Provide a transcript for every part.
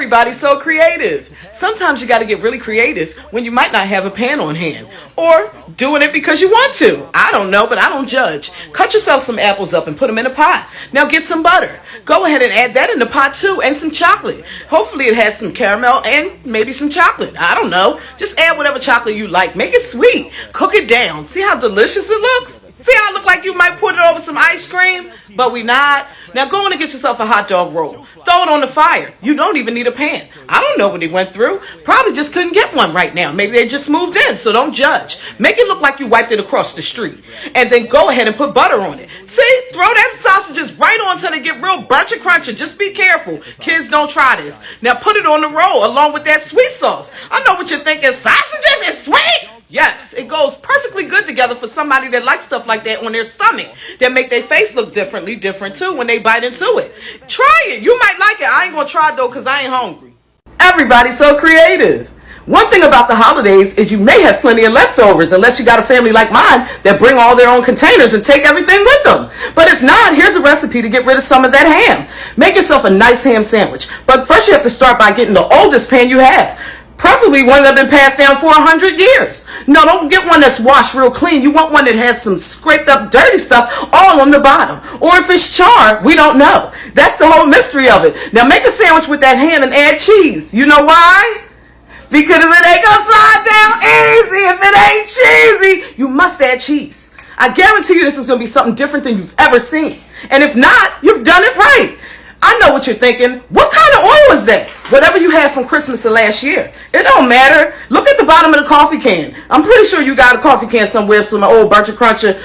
Everybody's so creative. Sometimes you got to get really creative when you might not have a pan on hand, or doing it because you want to. I don't know, but I don't judge. Cut yourself some apples up and put them in a pot. Now get some butter. Go ahead and add that in the pot too, and some chocolate. Hopefully it has some caramel and maybe some chocolate. I don't know. Just add whatever chocolate you like. Make it sweet. Cook it down. See how delicious it looks? See how it look like you might put it over some ice cream? But we not. Now go on and get yourself a hot dog roll. Throw it on the fire. You don't even need a pan. I don't know what he went through. Probably just couldn't get one right now. Maybe they just moved in, so don't judge. Make it look like you wiped it across the street. And then go ahead and put butter on it. See? Throw them sausages right on till they get real burnt and crunchy. Just be careful. Kids, don't try this. Now put it on the roll along with that sweet sauce. I know what you're thinking. Sausages is sweet? Yes, it goes perfectly good together for somebody that likes stuff like that on their stomach. That make their face look different too when they bite into it. Try it. You might like it. I ain't gonna try it though because I ain't hungry. Everybody's so creative. One thing about the holidays is you may have plenty of leftovers unless you got a family like mine that bring all their own containers and take everything with them. But if not, here's a recipe to get rid of some of that ham. Make yourself a nice ham sandwich. But first you have to start by getting the oldest pan you have. Preferably one that's been passed down for 100 years. No, don't get one that's washed real clean. You want one that has some scraped up dirty stuff all on the bottom. Or if it's charred, we don't know. That's the whole mystery of it. Now make a sandwich with that ham and add cheese. You know why? Because it ain't gonna slide down easy if it ain't cheesy. You must add cheese. I guarantee you this is gonna be something different than you've ever seen. And if not, you've done it right. I know what you're thinking. What kind of oil is that? Whatever you had from Christmas of last year. It don't matter. Look at the bottom of the coffee can. I'm pretty sure you got a coffee can somewhere, some old Burger Cruncher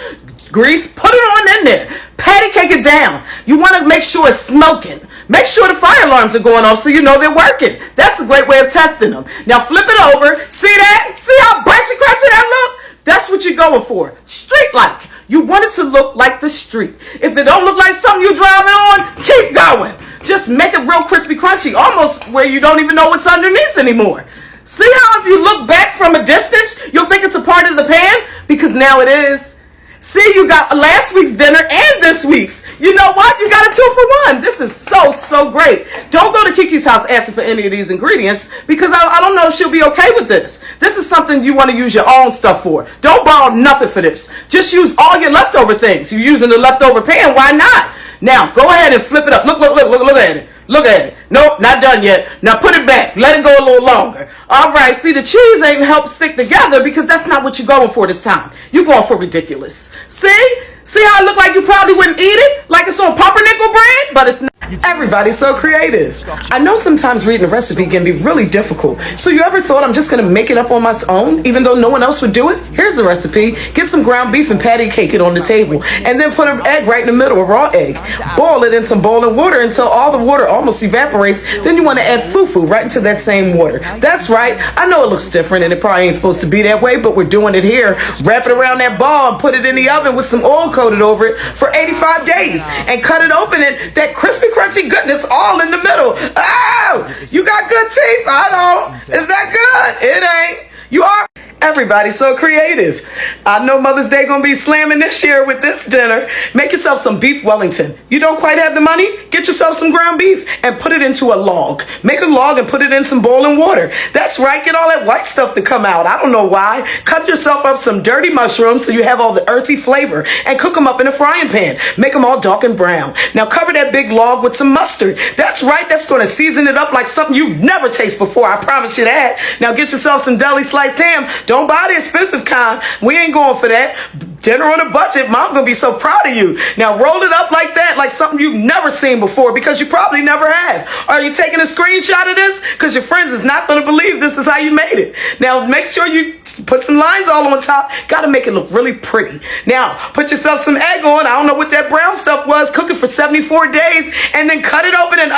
grease. Put it on in there. Patty cake it down. You want to make sure it's smoking. Make sure the fire alarms are going off so you know they're working. That's a great way of testing them. Now flip it over. See that? See how burnt and crunchy that look? That's what you're going for. Street-like. You want it to look like the street. If it don't look like something you're driving on, keep going. Just make it real crispy crunchy, almost where you don't even know what's underneath anymore. See how if you look back from a distance, you'll think it's a part of the pan? Because now it is. See, you got last week's dinner and this week's. You know what? You got a 2-for-1. This is so great. Don't go to Kiki's house asking for any of these ingredients because I don't know if she'll be okay with this. This is something you want to use your own stuff for. Don't borrow nothing for this. Just use all your leftover things. You're using the leftover pan. Why not? Now, go ahead and flip it up. Look at it. Look at it. Nope, not done yet. Now put it back. Let it go a little longer. All right, see, the cheese ain't helped stick together because that's not what you're going for this time. You're going for ridiculous. See? See how it look like you probably wouldn't eat it? Like it's on pumpernickel bread? But it's not. Everybody's so creative. I know sometimes reading a recipe can be really difficult. So you ever thought I'm just going to make it up on my own, even though no one else would do it? Here's the recipe. Get some ground beef and patty cake it on the table. And then put an egg right in the middle, a raw egg. Boil it in some boiling water until all the water almost evaporates. Then you want to add fufu right into that same water. That's right. I know it looks different and it probably ain't supposed to be that way, but we're doing it here. Wrap it around that ball and put it in the oven with some oil coated over it for 85 days. And cut it open and that crispy crunchy goodness all in the middle. Oh, you got good teeth. I don't. Is that good? It ain't. You are. Everybody's so creative. I know Mother's Day gonna be slamming this year with this dinner. Make yourself some beef Wellington. You don't quite have the money? Get yourself some ground beef and put it into a log. Make a log and put it in some boiling water. That's right, get all that white stuff to come out. I don't know why. Cut yourself up some dirty mushrooms so you have all the earthy flavor and cook them up in a frying pan. Make them all dark and brown. Now cover that big log with some mustard. That's right, that's gonna season it up like something you've never tasted before. I promise you that. Now get yourself some deli sliced ham. Don't buy the expensive kind. We ain't going for that. Dinner on a budget. Mom gonna be so proud of you. Now roll it up like that, like something you've never seen before because you probably never have. Are you taking a screenshot of this? Because your friends is not gonna believe this is how you made it. Now make sure you put some lines all on top. Gotta make it look really pretty. Now put yourself some egg on. I don't know what that brown stuff was. Cook it for 74 days and then cut it open and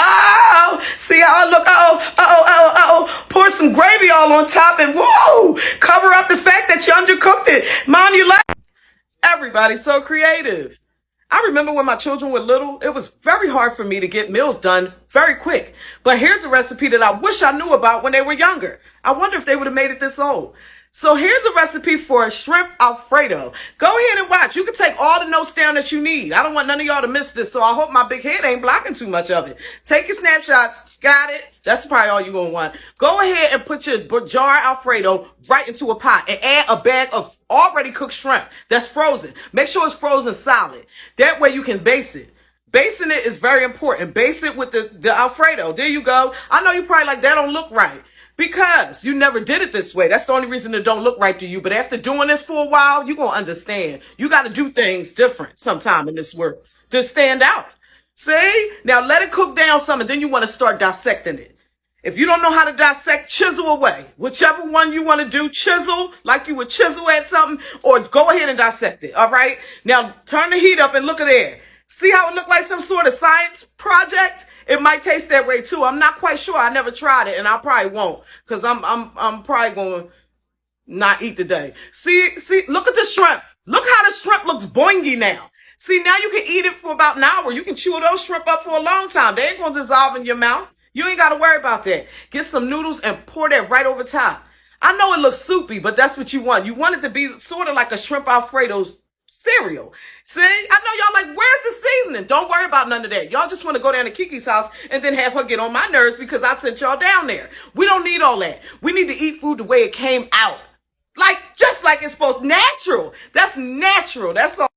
see how I look. Pour some gravy all on top and whoa, cover up the fact that you undercooked it. Mom, you like. Everybody's so creative. I remember when my children were little, it was very hard for me to get meals done very quick. But here's a recipe that I wish I knew about when they were younger. I wonder if they would have made it this old. So here's a recipe for a shrimp alfredo. Go ahead and watch. You can take all the notes down that you need. I don't want none of y'all to miss this, so I hope my big head ain't blocking too much of it. Take your snapshots. Got it? That's probably all you're going to want. Go ahead and put your jar alfredo right into a pot and add a bag of already cooked shrimp that's frozen. Make sure it's frozen solid. That way you can baste it. Basting it is very important. Baste it with the alfredo. There you go. I know you probably like, that don't look right. Because you never did it this way. That's the only reason it don't look right to you. But after doing this for a while, you're going to understand. You got to do things different sometime in this world to stand out. See? Now let it cook down some, and then you want to start dissecting it. If you don't know how to dissect, chisel away. Whichever one you want to do, chisel like you would chisel at something, or go ahead and dissect it. All right? Now turn the heat up and look at there. See how it looked like some sort of science project? It might taste that way too. I'm not quite sure. I never tried it, and I probably won't, because I'm probably going to not eat today. See, look at the shrimp. Look how the shrimp looks boingy now. See, now you can eat it for about an hour. You can chew those shrimp up for a long time. They ain't going to dissolve in your mouth. You ain't got to worry about that. Get some noodles and pour that right over top. I know it looks soupy, but that's what you want. You want it to be sort of like a shrimp alfredo cereal. See, I know y'all like, where's the seasoning? Don't worry about none of that. Y'all just want to go down to Kiki's house and then have her get on my nerves because I sent y'all down there. We don't need all that. We need to eat food the way it came out. Like, just like it's supposed to. Natural. That's natural. That's all.